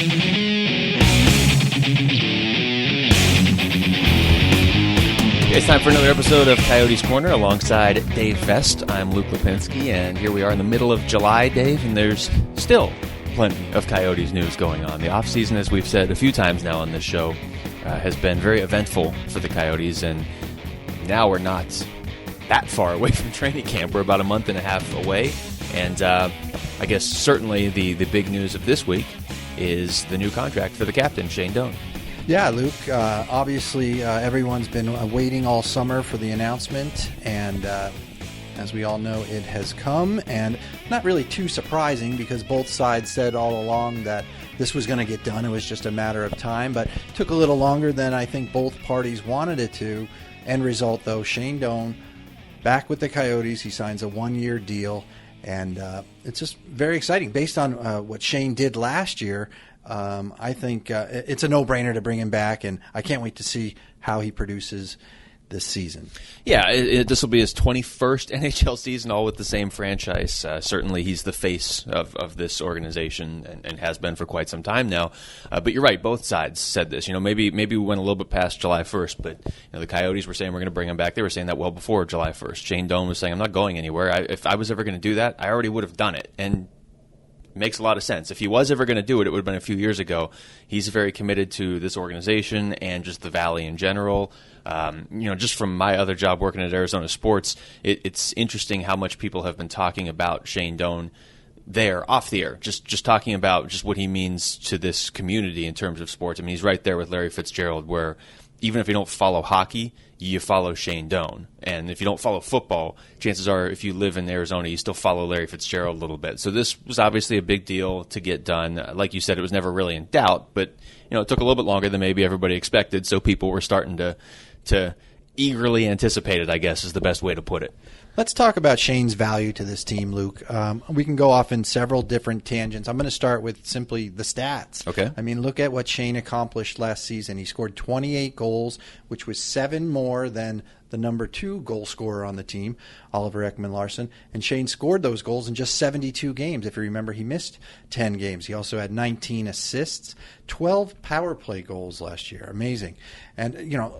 It's time for another episode of Coyotes Corner alongside Dave Vest. I'm Luke Lapinski, and here we are in the middle of July, Dave, and there's still plenty of Coyotes news going on. The offseason, as we've said a few times now on this show, has been very eventful for the Coyotes, and now we're not that far away from training camp. We're about a month and a half away, and I guess certainly the big news of this week is the new contract for the captain, Shane Doan. Yeah, Luke, obviously everyone's been waiting all summer for the announcement, and as we all know, it has come, and not really too surprising because both sides said all along that this was going to get done. It was just a matter of time, but it took a little longer than I think both parties wanted it to. End result, though, Shane Doan back with the Coyotes. He signs a one-year deal, and it's just very exciting. Based on what Shane did last year, I think it's a no-brainer to bring him back, and I can't wait to see how he produces this season. Yeah, this will be his 21st NHL season, all with the same franchise. Certainly he's the face of this organization and has been for quite some time now. But you're right, both sides said this. Maybe we went a little bit past July 1st, but the Coyotes were saying we're going to bring him back. They were saying that well before July 1st. Shane Doan was saying, I'm not going anywhere. If I was ever going to do that, I already would have done it. And makes a lot of sense. If he was ever going to do it, it would have been a few years ago. He's very committed to this organization and just the Valley in general. Just from my other job working at Arizona Sports, it's interesting how much people have been talking about Shane Doan there off the air, just talking about just what he means to this community in terms of sports. I mean, he's right there with Larry Fitzgerald, where even if you don't follow hockey, you follow Shane Doan. And if you don't follow football, chances are if you live in Arizona, you still follow Larry Fitzgerald a little bit. So this was obviously a big deal to get done. Like you said, it was never really in doubt, but it took a little bit longer than maybe everybody expected, so people were starting to eagerly anticipate it, I guess, is the best way to put it. Let's talk about Shane's value to this team, Luke. We can go off in several different tangents. I'm going to start with simply the stats. Okay. I mean, look at what Shane accomplished last season. He scored 28 goals, which was 7 more than the number 2 goal scorer on the team, Oliver Ekman-Larsson. And Shane scored those goals in just 72 games. If you remember, he missed 10 games. He also had 19 assists, 12 power play goals last year. Amazing. And,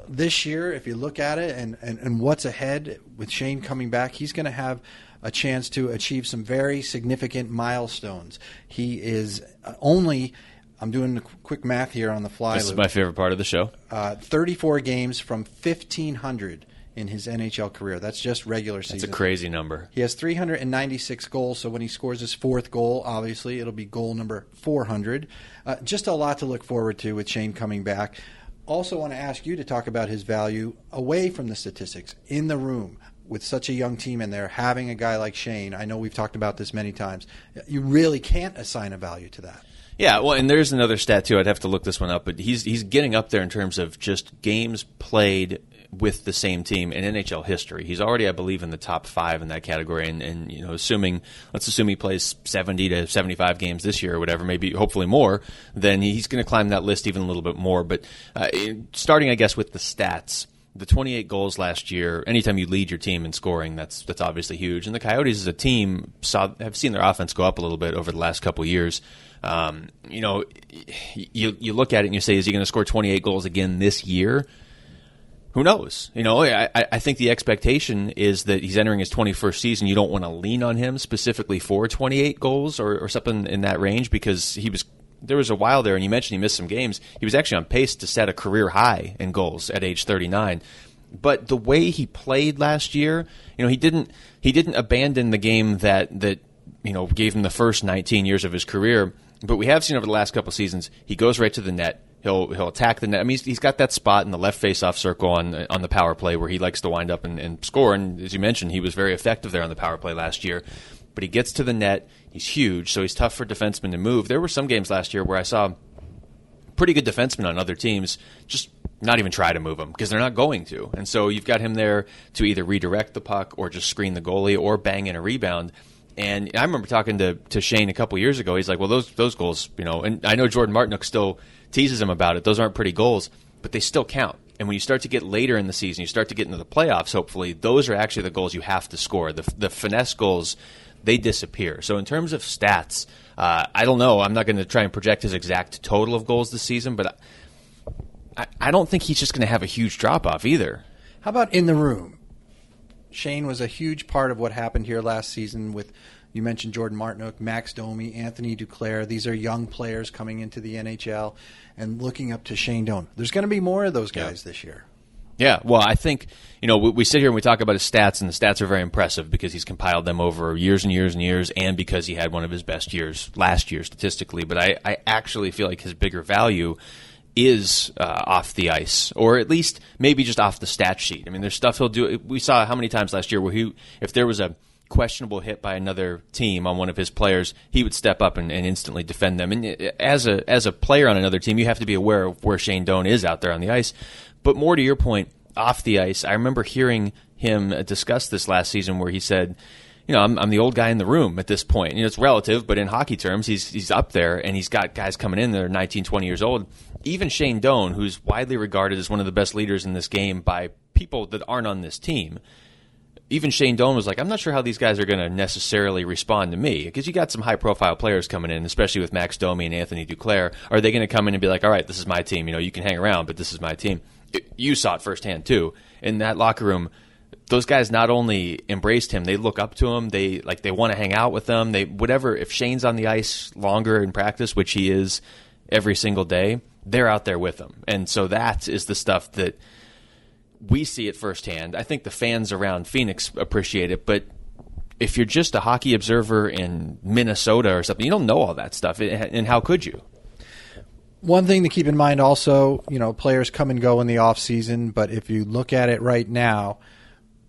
this year, if you look at it and what's ahead with Shane coming back, he's going to have a chance to achieve some very significant milestones. He is only, I'm doing the quick math here on the fly. This is my favorite part of the show. 34 games from 1,500 in his NHL career. That's just regular season. That's a crazy number. He has 396 goals, so when he scores his 4th goal, obviously it'll be goal number 400. Just a lot to look forward to with Shane coming back. Also want to ask you to talk about his value away from the statistics, in the room, with such a young team in there, having a guy like Shane. I know we've talked about this many times. You really can't assign a value to that. Yeah, well, and there's another stat, too. I'd have to look this one up, but he's getting up there in terms of just games played with the same team in NHL history. He's already, I believe, in the top 5 in that category, and let's assume he plays 70 to 75 games this year or whatever, maybe hopefully more, then he's going to climb that list even a little bit more. But starting, I guess, with the stats, the 28 goals last year, anytime you lead your team in scoring, that's obviously huge. And the Coyotes as a team have seen their offense go up a little bit over the last couple of years. You look at it and you say, is he going to score 28 goals again this year? Who knows? I think the expectation is that he's entering his 21st season. You don't want to lean on him specifically for 28 goals or something in that range, because there was a while there, and you mentioned he missed some games. He was actually on pace to set a career high in goals at age 39. But the way he played last year, he didn't abandon the game that gave him the first 19 years of his career. But we have seen over the last couple seasons, he goes right to the net. He'll attack the net. I mean, he's got that spot in the left face-off circle on the power play where he likes to wind up and score. And as you mentioned, he was very effective there on the power play last year. But he gets to the net. He's huge, so he's tough for defensemen to move. There were some games last year where I saw pretty good defensemen on other teams just not even try to move him because they're not going to. And so you've got him there to either redirect the puck or just screen the goalie or bang in a rebound. And I remember talking to Shane a couple years ago. He's like, well, those goals, and I know Jordan Martinook still teases him about it. Those aren't pretty goals, but they still count. And when you start to get later in the season, you start to get into the playoffs, hopefully, those are actually the goals you have to score. The finesse goals, they disappear. So in terms of stats, I don't know. I'm not going to try and project his exact total of goals this season, but I don't think he's just going to have a huge drop-off either. How about in the room? Shane was a huge part of what happened here last season with, you mentioned Jordan Martinook, Max Domi, Anthony Duclair. These are young players coming into the NHL and looking up to Shane Doan. There's going to be more of those guys this year. Yeah, well, I think, we sit here and we talk about his stats, and the stats are very impressive because he's compiled them over years and years and years, and because he had one of his best years last year statistically. But I actually feel like his bigger value is off the ice, or at least maybe just off the stat sheet. I mean, there's stuff he'll do. We saw how many times last year where if there was a questionable hit by another team on one of his players, he would step up and instantly defend them. And as a player on another team, you have to be aware of where Shane Doan is out there on the ice. But more to your point, off the ice, I remember hearing him discuss this last season where he said, I'm the old guy in the room at this point. It's relative, but in hockey terms, he's up there, and he's got guys coming in that are 19, 20 years old. Even Shane Doan, who's widely regarded as one of the best leaders in this game by people that aren't on this team, even Shane Doan was like, I'm not sure how these guys are going to necessarily respond to me, because you got some high-profile players coming in, especially with Max Domi and Anthony Duclair. Are they going to come in and be like, all right, this is my team. You can hang around, but this is my team. You saw it firsthand, too. In that locker room, those guys not only embraced him, they look up to him. They want to hang out with them. Whatever. If Shane's on the ice longer in practice, which he is every single day, they're out there with him. And so that is the stuff that we see it firsthand. I think the fans around Phoenix appreciate it, but if you're just a hockey observer in Minnesota or something, you don't know all that stuff, and how could you? One thing to keep in mind also, players come and go in the off season, but if you look at it right now,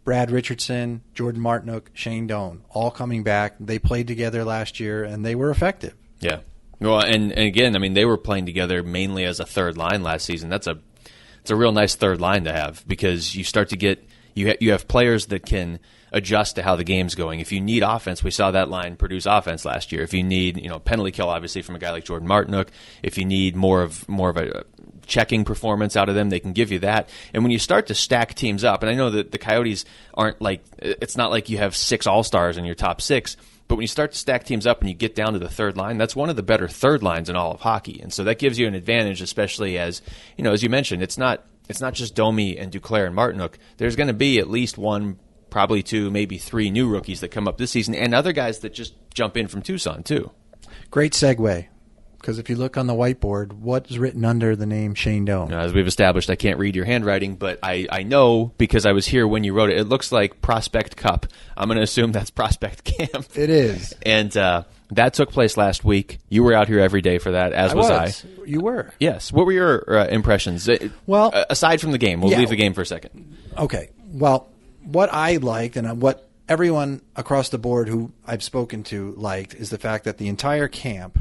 Brad Richardson, Jordan Martinook, Shane Doan, all coming back. They played together last year, and they were effective. Yeah. Well, and again, they were playing together mainly as a third line last season. It's a real nice third line to have, because you start to get you have players that can adjust to how the game's going. If you need offense, we saw that line produce offense last year. If you need penalty kill, obviously from a guy like Jordan Martinook, if you need more of a checking performance out of them, they can give you that. And when you start to stack teams up, and I know that the Coyotes aren't like, it's not like you have 6 all-stars in your top 6, but when you start to stack teams up and you get down to the third line, that's one of the better third lines in all of hockey. And so that gives you an advantage, especially as you mentioned, it's not just Domi and Duclair and Martinook. There's going to be at least 1, probably 2, maybe 3 new rookies that come up this season, and other guys that just jump in from Tucson too. Great segue, because if you look on the whiteboard, what's written under the name Shane Doan? As we've established, I can't read your handwriting, but I know because I was here when you wrote it. It looks like Prospect Cup. I'm going to assume that's Prospect Camp. It is. And that took place last week. You were out here every day for that, as was I. You were. Yes. What were your impressions? Well, aside from the game, we'll leave the game for a second. Okay. Well, what I liked and what everyone across the board who I've spoken to liked is the fact that the entire camp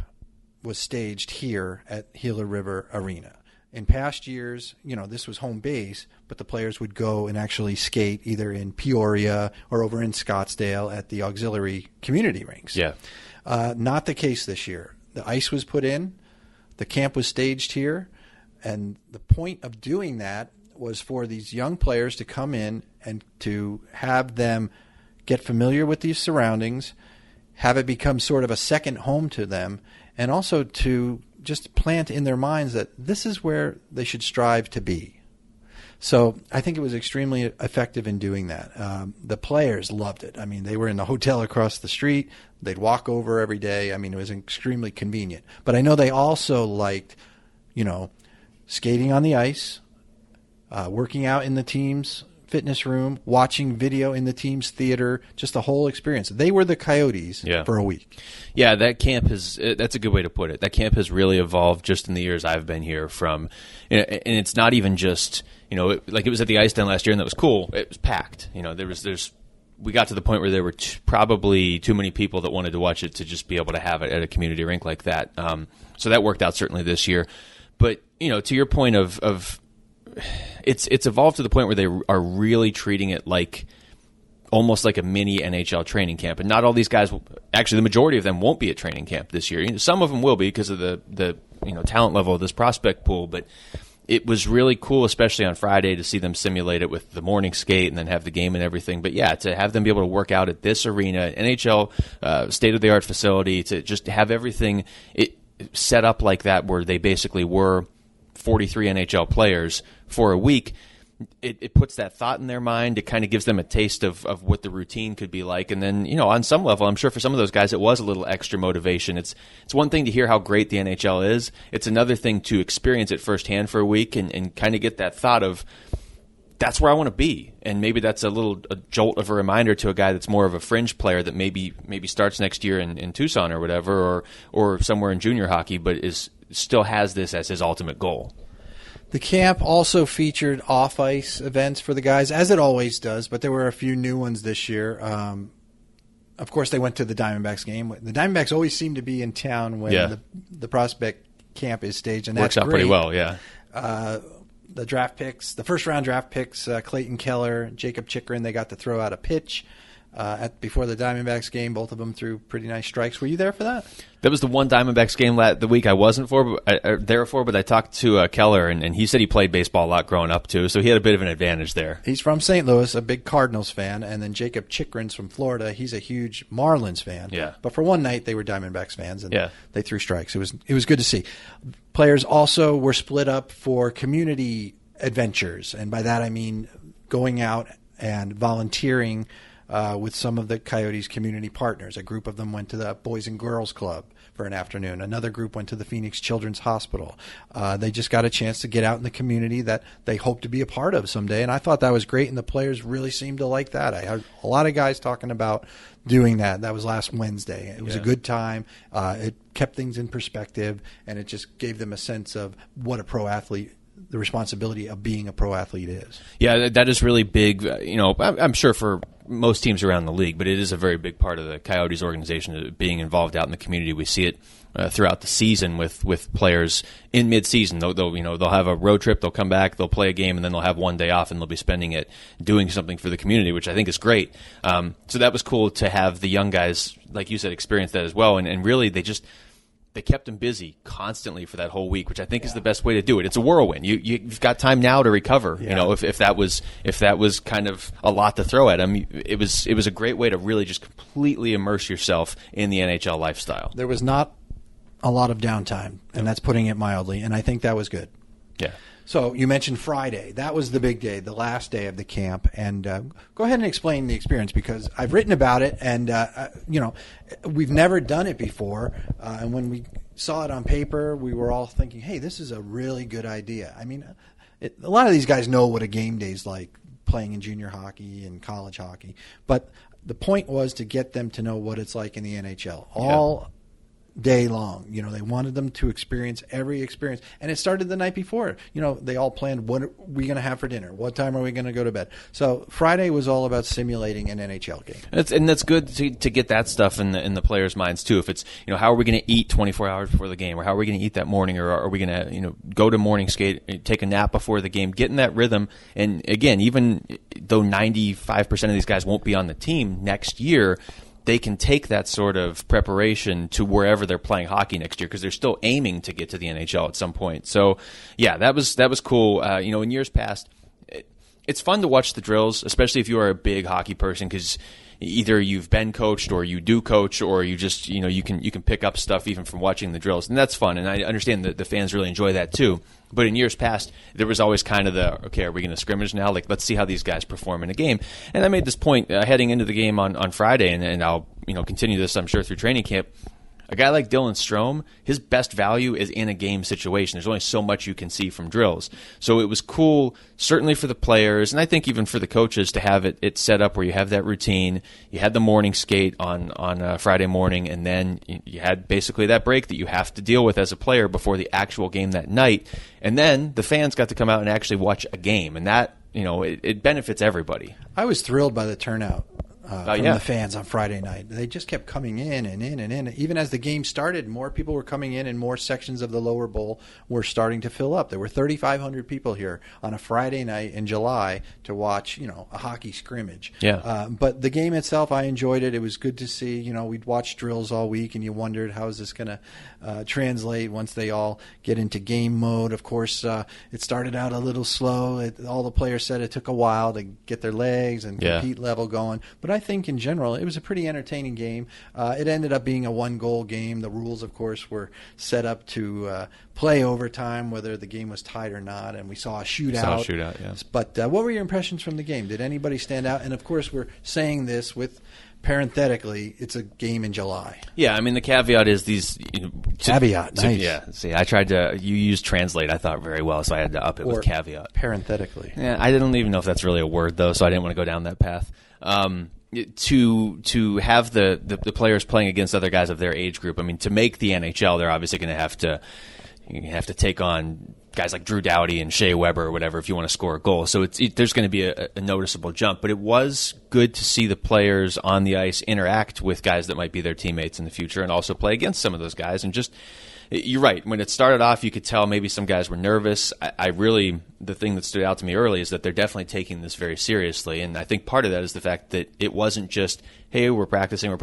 was staged here at Gila River Arena. In past years, this was home base, but the players would go and actually skate either in Peoria or over in Scottsdale at the auxiliary community rinks. Yeah. Not the case this year. The ice was put in, the camp was staged here, and the point of doing that was for these young players to come in and to have them get familiar with these surroundings, have it become sort of a second home to them, and also to just plant in their minds that this is where they should strive to be. So I think it was extremely effective in doing that. The players loved it. They were in the hotel across the street. They'd walk over every day. It was extremely convenient. But I know they also liked, skating on the ice, working out in the team's fitness room, watching video in the team's theater, just the whole experience. They were the Coyotes for a week. Yeah, that camp that's a good way to put it. That camp has really evolved just in the years I've been here from, and it's not even just, like it was at the Ice Den last year and that was cool. It was packed. We got to the point where there were probably too many people that wanted to watch it to just be able to have it at a community rink like that. So that worked out certainly this year. But, to your point of it's evolved to the point where they are really treating it like almost like a mini NHL training camp. And not all these guys, actually the majority of them won't be at training camp this year. Some of them will be because of the talent level of this prospect pool, but it was really cool, especially on Friday, to see them simulate it with the morning skate and then have the game and everything. But yeah, to have them be able to work out at this arena, NHL state-of-the-art facility, to just have everything set up like that, where they basically were 43 NHL players for a week. It puts that thought in their mind. It kind of gives them a taste of what the routine could be like. And then, on some level, I'm sure for some of those guys, it was a little extra motivation. It's one thing to hear how great the NHL is. It's another thing to experience it firsthand for a week and kind of get that thought of, that's where I want to be. And maybe that's a jolt of a reminder to a guy that's more of a fringe player that maybe starts next year in Tucson or whatever, or somewhere in junior hockey, but still has this as his ultimate goal. The camp also featured off-ice events for the guys, as it always does, but there were a few new ones this year. Of course, they went to the Diamondbacks game. The Diamondbacks always seem to be in town when the prospect camp is staged, and works that's out pretty well, yeah. The draft picks, the first-round draft picks, Clayton Keller, Jacob Chikrin, they got to throw out a pitch before the Diamondbacks game. Both of them threw pretty nice strikes. Were you there for that? That was the one Diamondbacks game the week I wasn't there for, but I talked to Keller, and he said he played baseball a lot growing up, too, so he had a bit of an advantage there. He's from St. Louis, a big Cardinals fan, and then Jacob Chikrin's from Florida. He's a huge Marlins fan. Yeah. But for one night, they were Diamondbacks fans, and yeah, they threw strikes. It was good to see. Players also were split up for community adventures, and by that I mean going out and volunteering with some of the Coyotes community partners. A group of them went to the Boys and Girls Club for an afternoon. Another group went to the Phoenix Children's Hospital. They just got a chance to get out in the community that they hope to be a part of someday, and I thought that was great, and the players really seemed to like that. I heard a lot of guys talking about doing that. That was last Wednesday. It was a good time. It kept things in perspective, and it just gave them a sense of what a pro athlete, the responsibility of being a pro athlete is. Yeah, that is really big. I'm sure for most teams around the league, but it is a very big part of the Coyotes organization, being involved out in the community. We see it throughout the season with players in mid-season. They'll have a road trip, they'll come back, they'll play a game, and then they'll have one day off, and they'll be spending it doing something for the community, which I think is great. So that was cool to have the young guys, like you said, experience that as well, and really they kept them busy constantly for that whole week, which I think is the best way to do it. It's a whirlwind. You've got time now to recover. Yeah. If that was kind of a lot to throw at them, it was a great way to really just completely immerse yourself in the NHL lifestyle. There was not a lot of downtime, and that's putting it mildly, and I think that was good. Yeah. So you mentioned Friday. That was the big day, the last day of the camp. And go ahead and explain the experience, because I've written about it, and we've never done it before. And when we saw it on paper, we were all thinking, hey, this is a really good idea. I mean, a lot of these guys know what a game day is like, playing in junior hockey and college hockey. But the point was to get them to know what it's like in the NHL. All day long. They wanted them to experience every experience. And it started the night before. They all planned, what are we going to have for dinner? What time are we going to go to bed? So Friday was all about simulating an NHL game. And that's good to get that stuff in the players' minds too. If it's, how are we going to eat 24 hours before the game, or how are we going to eat that morning, or are we going to, go to morning skate, take a nap before the game, get in that rhythm. And again, even though 95% of these guys won't be on the team next year, they can take that sort of preparation to wherever they're playing hockey next year, because they're still aiming to get to the NHL at some point. So, yeah, that was cool. In years past, it's fun to watch the drills, especially if you are a big hockey person, because either you've been coached, or you do coach, or you just you can pick up stuff even from watching the drills, and that's fun. And I understand that the fans really enjoy that too. But in years past, there was always kind of okay, are we going to scrimmage now? Like, let's see how these guys perform in a game. And I made this point heading into the game on Friday, and I'll continue this, I'm sure, through training camp. A guy like Dylan Strome, his best value is in a game situation. There's only so much you can see from drills. So it was cool, certainly for the players, and I think even for the coaches, to have it set up where you have that routine. You had the morning skate on Friday morning, and then you had basically that break that you have to deal with as a player before the actual game that night. And then the fans got to come out and actually watch a game, and that, it benefits everybody. I was thrilled by the turnout. from the fans on Friday night. They just kept coming in and in and in. Even as the game started, more people were coming in, and more sections of the lower bowl were starting to fill up. There were 3,500 people here on a Friday night in July to watch, a hockey scrimmage. Yeah. But the game itself, I enjoyed it. It was good to see. We'd watch drills all week, and you wondered how is this going to translate once they all get into game mode. Of course, it started out a little slow. All the players said it took a while to get their legs and compete level going. But I think in general, it was a pretty entertaining game. It ended up being a one-goal game. The rules, of course, were set up to play overtime, whether the game was tied or not, and we saw a shootout. Yes. But what were your impressions from the game? Did anybody stand out? And, of course, we're saying this with parenthetically, it's a game in July. Yeah, I mean, the caveat is these... caveat, nice. Yeah, see, I tried to... You used translate, I thought, very well, so I had to up it with caveat. Parenthetically. Yeah, I didn't even know if that's really a word, though, so I didn't want to go down that path. To have the players playing against other guys of their age group, I mean, to make the NHL, they're obviously going to have to take on guys like Drew Doughty and Shea Weber or whatever if you want to score a goal. So there's going to be a noticeable jump. But it was good to see the players on the ice interact with guys that might be their teammates in the future and also play against some of those guys. And just, you're right. When it started off, you could tell maybe some guys were nervous. I really, the thing that stood out to me early is that they're definitely taking this very seriously. And I think part of that is the fact that it wasn't just, hey, we're practicing. All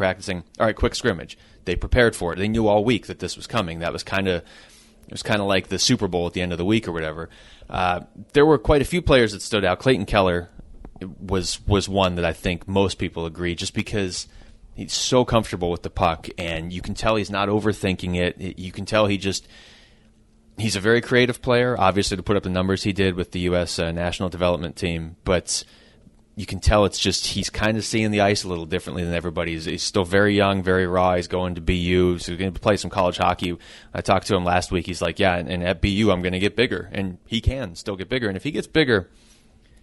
right, quick scrimmage. They prepared for it. They knew all week that this was coming. That was kind of... It was kind of like the Super Bowl at the end of the week or whatever. There were quite a few players that stood out. Clayton Keller was one that I think most people agree, just because he's so comfortable with the puck, and you can tell he's not overthinking it. You can tell he's a very creative player, obviously, to put up the numbers he did with the U.S. National Development Team, but you can tell it's just he's kind of seeing the ice a little differently than everybody. He's still very young, very raw. He's going to BU, so he's going to play some college hockey. I talked to him last week. He's like, yeah, and at BU I'm going to get bigger. And he can still get bigger. And if he gets bigger,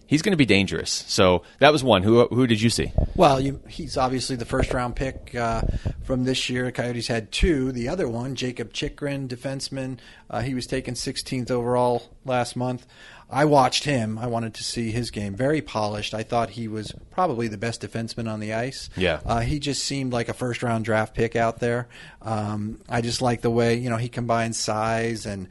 he's going to be dangerous. So that was one. Who did you see? Well, he's obviously the first-round pick from this year. Coyotes had two. The other one, Jacob Chychrun, defenseman, he was taken 16th overall last month. I watched him. I wanted to see his game. Very polished. I thought he was probably the best defenseman on the ice. Yeah. He just seemed like a first-round draft pick out there. I just like the way he combines size and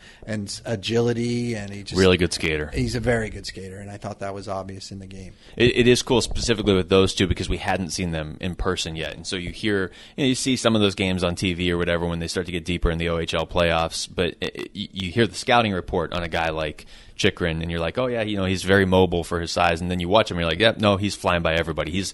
agility, and he just really good skater. He's a very good skater, and I thought that was obvious in the game. It is cool specifically with those two because we hadn't seen them in person yet, and so you see some of those games on TV or whatever when they start to get deeper in the OHL playoffs. But you hear the scouting report on a guy like Chychrun, and you're like, oh yeah, he's very mobile for his size, and then you watch him, and you're like, yep, no, he's flying by everybody. He's,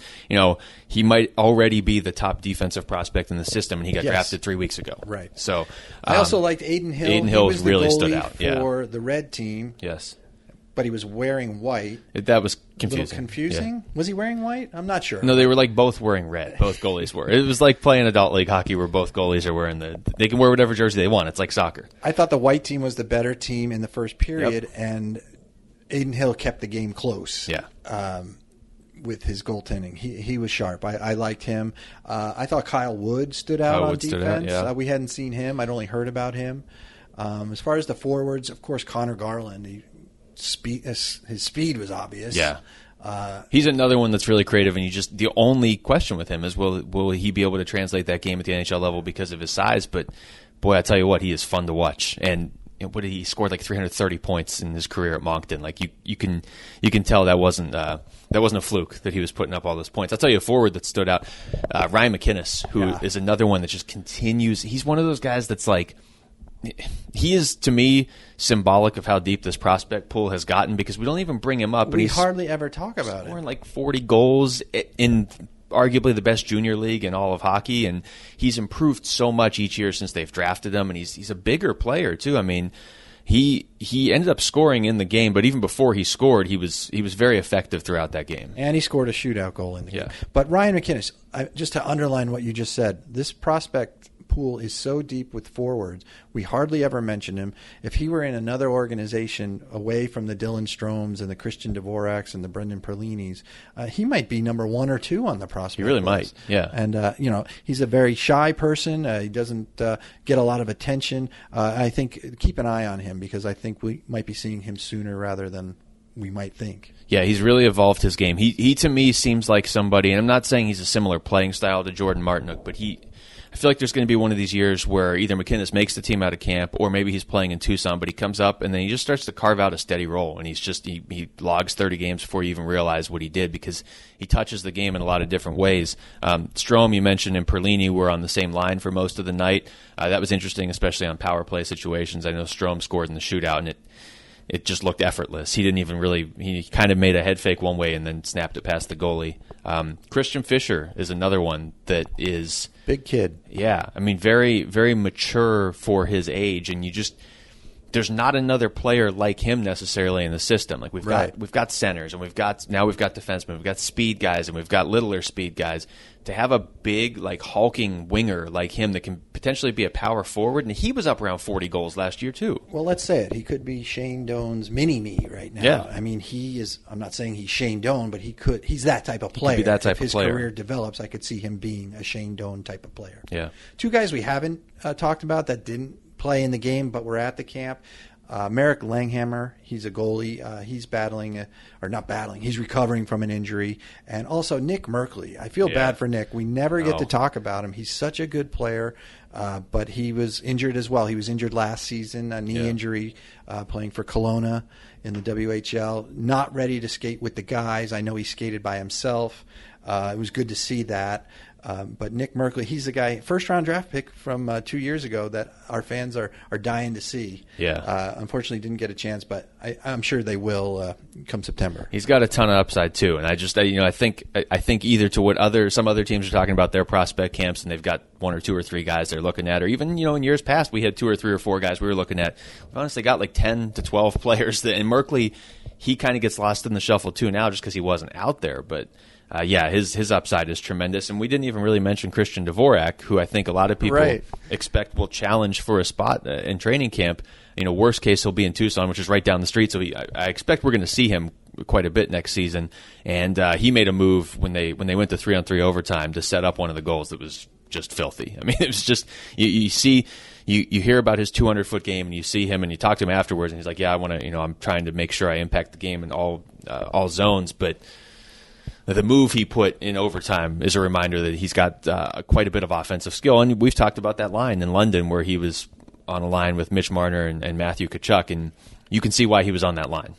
he might already be the top defensive prospect in the system, and he got drafted 3 weeks ago. Right. So I also liked Aiden Hill. Aiden Hill was really the stood goalie out for the red team. Yes. But he was wearing white. That was confusing. A little confusing. Yeah. Was he wearing white? I'm not sure. No, they were like both wearing red. Both goalies were. It was like playing adult league hockey where both goalies are wearing they can wear whatever jersey they want. It's like soccer. I thought the white team was the better team in the first period, and Aiden Hill kept the game close. Yeah. With his goaltending, he was sharp. I liked him. I thought Kyle Wood stood out on defense. We hadn't seen him. I'd only heard about him. As far as the forwards, of course, Connor Garland. His speed was obvious. Yeah. He's another one that's really creative, and the only question with him is will he be able to translate that game at the NHL level because of his size? But boy, I tell you what, he is fun to watch. And he scored like 330 points in his career at Moncton. Like you can tell that wasn't a fluke that he was putting up all those points. I'll tell you a forward that stood out, Ryan McInnes, who is another one that just continues. He's one of those guys that's like, he is, to me, symbolic of how deep this prospect pool has gotten because we don't even bring him up. We hardly ever talk about it. Scoring like 40 goals in arguably the best junior league in all of hockey, and he's improved so much each year since they've drafted him, and he's a bigger player too. I mean, he ended up scoring in the game, but even before he scored, he was very effective throughout that game. And he scored a shootout goal in the game. But Ryan McInnes, just to underline what you just said, this prospect pool is so deep with forwards, we hardly ever mention him. If he were in another organization away from the Dylan Stromes and the Christian Dvoraks and the Brendan Perlinis, he might be number 1 or 2 on the prospect He really list. might, yeah. And, he's a very shy person. He doesn't get a lot of attention. I think keep an eye on him because I think we might be seeing him sooner rather than we might think. Yeah, he's really evolved his game. He to me seems like somebody, and I'm not saying he's a similar playing style to Jordan Martinook, but I feel like there's going to be one of these years where either McKinnis makes the team out of camp, or maybe he's playing in Tucson, but he comes up and then he just starts to carve out a steady role, and he logs 30 games before you even realize what he did, because he touches the game in a lot of different ways. Strome, you mentioned, and Perlini were on the same line for most of the night. That was interesting, especially on power play situations. I know Strome scored in the shootout, and it just looked effortless. He didn't even he kind of made a head fake one way and then snapped it past the goalie. Christian Fischer is another one that is... Big kid. Yeah. I mean, very, very mature for his age, and there's not another player like him necessarily in the system. Like we've got centers, and we've got defensemen, we've got speed guys, and we've got littler speed guys. To have a big, like, hulking winger like him that can potentially be a power forward, and he was up around 40 goals last year too. Well, let's say it. He could be Shane Doan's mini-me right now. Yeah. I mean, he is. I'm not saying he's Shane Doan, but he's that type of player. He could be that type if his of player. career develops, I could see him being a Shane Doan type of player. Yeah. Two guys we haven't talked about that didn't play in the game but were at the camp. Merrick Langhammer, he's a goalie. He's he's recovering from an injury. And also Nick Merkley. I feel bad for Nick. We never get to talk about him. He's such a good player, but he was injured as well. He was injured last season, a knee injury, playing for Kelowna in the WHL. Not ready to skate with the guys. I know he skated by himself. It was good to see that. But Nick Merkley, he's the guy, first-round draft pick from 2 years ago that our fans are dying to see. Yeah. Unfortunately, didn't get a chance, but I'm sure they will come September. He's got a ton of upside too, and I think either to what some other teams are talking about their prospect camps, and they've got one or two or three guys they're looking at, or even in years past we had 2 or 3 or 4 guys we were looking at. We've honestly got like 10 to 12 players, and Merkley, he kind of gets lost in the shuffle too now just because he wasn't out there, but. His upside is tremendous, and we didn't even really mention Christian Dvorak, who I think a lot of people expect will challenge for a spot in training camp. Worst case, he'll be in Tucson, which is right down the street, so I expect we're going to see him quite a bit next season. And he made a move when they went to 3-on-3 overtime to set up one of the goals that was just filthy. I mean, it was just you hear about his 200-foot game, and you see him, and you talk to him afterwards, and he's like, "Yeah, I want to. I'm trying to make sure I impact the game in all zones, but." The move he put in overtime is a reminder that he's got quite a bit of offensive skill. And we've talked about that line in London where he was on a line with Mitch Marner and Matthew Tkachuk, and you can see why he was on that line.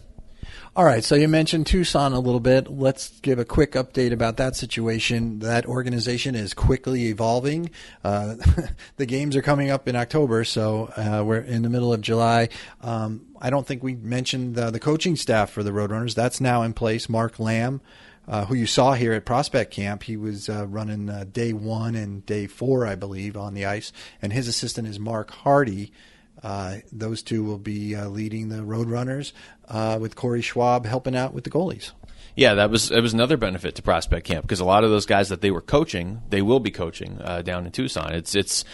All right, so you mentioned Tucson a little bit. Let's give a quick update about that situation. That organization is quickly evolving. The games are coming up in October, so we're in the middle of July. I don't think we mentioned the coaching staff for the Roadrunners. That's now in place. Mark Lamb, who you saw here at Prospect Camp, he was running day 1 and day 4, I believe, on the ice. And his assistant is Mark Hardy. Those two will be leading the Roadrunners with Corey Schwab helping out with the goalies. Yeah, it was another benefit to Prospect Camp because a lot of those guys that they were coaching, they will be coaching down in Tucson. It's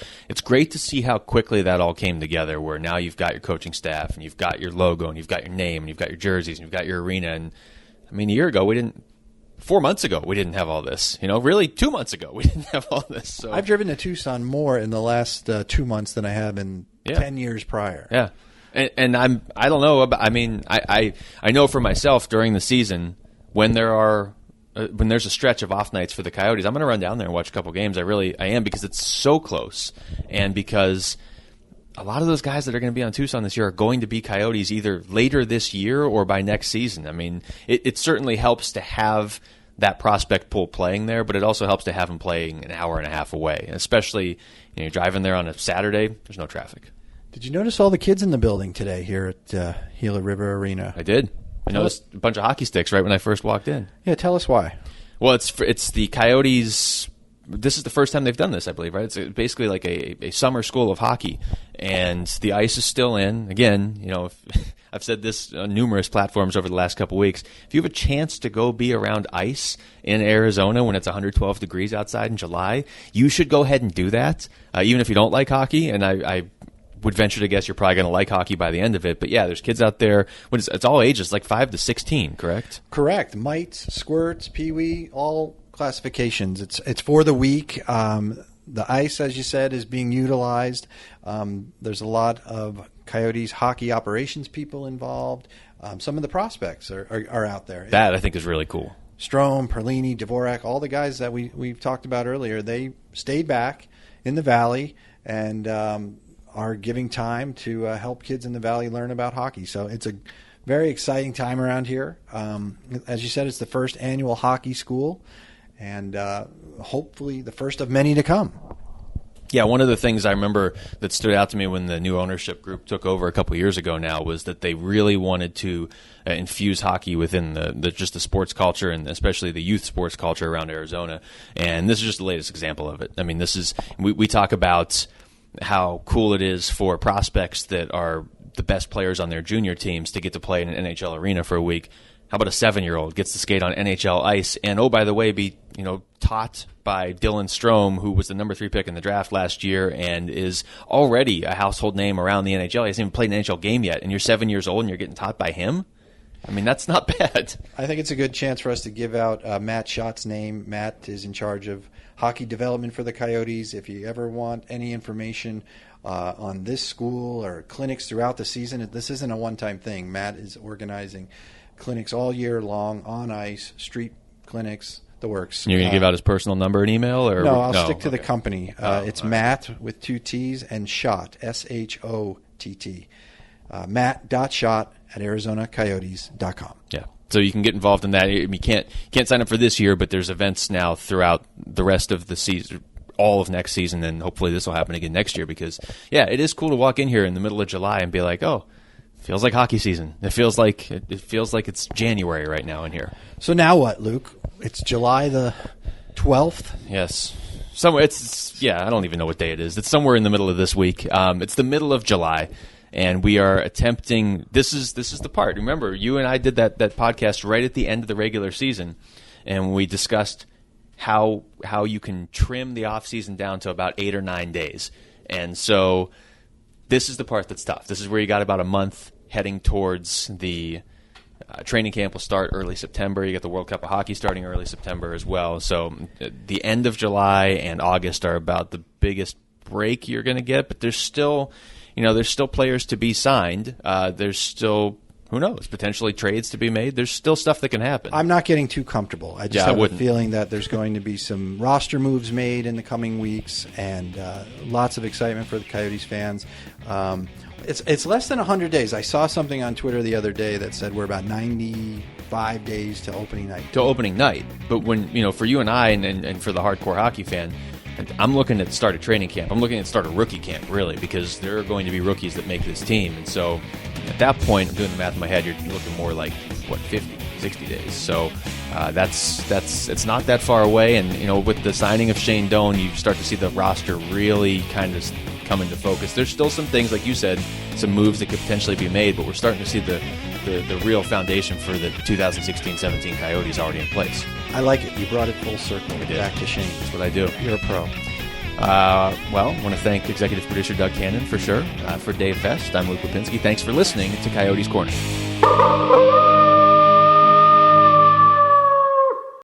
great to see how quickly that all came together, where now you've got your coaching staff and you've got your logo and you've got your name and you've got your jerseys and you've got your arena. And I mean, 4 months ago, we didn't have all this. Really, 2 months ago, we didn't have all this. So I've driven to Tucson more in the last 2 months than I have in 10 years prior. Yeah, and I don't know. I know for myself during the season when there's a stretch of off nights for the Coyotes, I'm going to run down there and watch a couple games. I am because it's so close, and because a lot of those guys that are going to be on Tucson this year are going to be Coyotes either later this year or by next season. I mean, it certainly helps to have that prospect pool playing there, but it also helps to have them playing an hour and a half away. And especially, you're driving there on a Saturday, there's no traffic. Did you notice all the kids in the building today here at Gila River Arena? I did. I noticed a bunch of hockey sticks right when I first walked in. Yeah, tell us why. Well, it's the Coyotes. This is the first time they've done this, I believe, right? It's basically like a summer school of hockey, and the ice is still in. Again, I've said this on numerous platforms over the last couple of weeks. If you have a chance to go be around ice in Arizona when it's 112 degrees outside in July, you should go ahead and do that, even if you don't like hockey. And I would venture to guess you're probably going to like hockey by the end of it. But yeah, there's kids out there. It's all ages, like 5 to 16, correct? Correct. Mites, squirts, peewee, all classifications. It's for the week. The ice, as you said, is being utilized. There's a lot of Coyotes hockey operations people involved. some of the prospects are out there. That I think is really cool. Strome, Perlini, Dvorak, all the guys that we've talked about earlier, they stayed back in the Valley and are giving time to help kids in the Valley learn about hockey. So it's a very exciting time around here. As you said, it's the first annual hockey school, and hopefully the first of many to come. Yeah, one of the things I remember that stood out to me when the new ownership group took over a couple of years ago now was that they really wanted to infuse hockey within just the sports culture, and especially the youth sports culture around Arizona. And this is just the latest example of it. I mean, we talk about how cool it is for prospects that are the best players on their junior teams to get to play in an NHL arena for a week. How about a 7-year-old gets to skate on NHL ice and, oh, by the way, be taught by Dylan Strome, who was the number 3 pick in the draft last year and is already a household name around the NHL. He hasn't even played an NHL game yet, and you're 7 years old and you're getting taught by him? I mean, that's not bad. I think it's a good chance for us to give out Matt Schott's name. Matt is in charge of hockey development for the Coyotes. If you ever want any information on this school or clinics throughout the season, this isn't a one-time thing. Matt is organizing clinics all year long, on ice, street clinics, the works. You're going to give out his personal number and email? Or no, I'll stick to the company. It's Matt with 2 T's and Schott, Schott. Matt.Schott@ArizonaCoyotes.com. Yeah. So you can get involved in that. You can't sign up for this year, but there's events now throughout the rest of the season, all of next season, and hopefully this will happen again next year because, yeah, it is cool to walk in here in the middle of July and be like, oh, feels like hockey season. It feels like it's January right now in here. So now what, Luke? It's July the 12th? Yes. Somewhere I don't even know what day it is. It's somewhere in the middle of this week. It's the middle of July. And we are attempting. This is the part. Remember, you and I did that podcast right at the end of the regular season, and we discussed how you can trim the off season down to about 8 or 9 days. And so this is the part that's tough. This is where you got about a month heading towards the training camp will start early September. You got the World Cup of Hockey starting early September as well. So the end of July and August are about the biggest break you're going to get, but there's still players to be signed. There's still, who knows, potentially trades to be made. There's still stuff that can happen. I'm not getting too comfortable. I just have a feeling that there's going to be some roster moves made in the coming weeks and lots of excitement for the Coyotes fans. It's less than 100 days. I saw something on Twitter the other day that said we're about 95 days to opening night. But when, for you and I and for the hardcore hockey fan, I'm looking at the start of training camp. I'm looking at the start of rookie camp, really, because there are going to be rookies that make this team. And so at that point, I'm doing the math in my head, you're looking more like, 50, 60 days. So it's not that far away. And, with the signing of Shane Doan, you start to see the roster really kind of come into focus. There's still some things, like you said, some moves that could potentially be made, but we're starting to see the real foundation for the 2016-17 Coyotes already in place. I like it. You brought it full circle back to Shane. That's what I do. You're a pro. I want to thank executive producer Doug Cannon for sure. For Dave Vest, I'm Luke Lapinski. Thanks for listening to Coyotes Corner.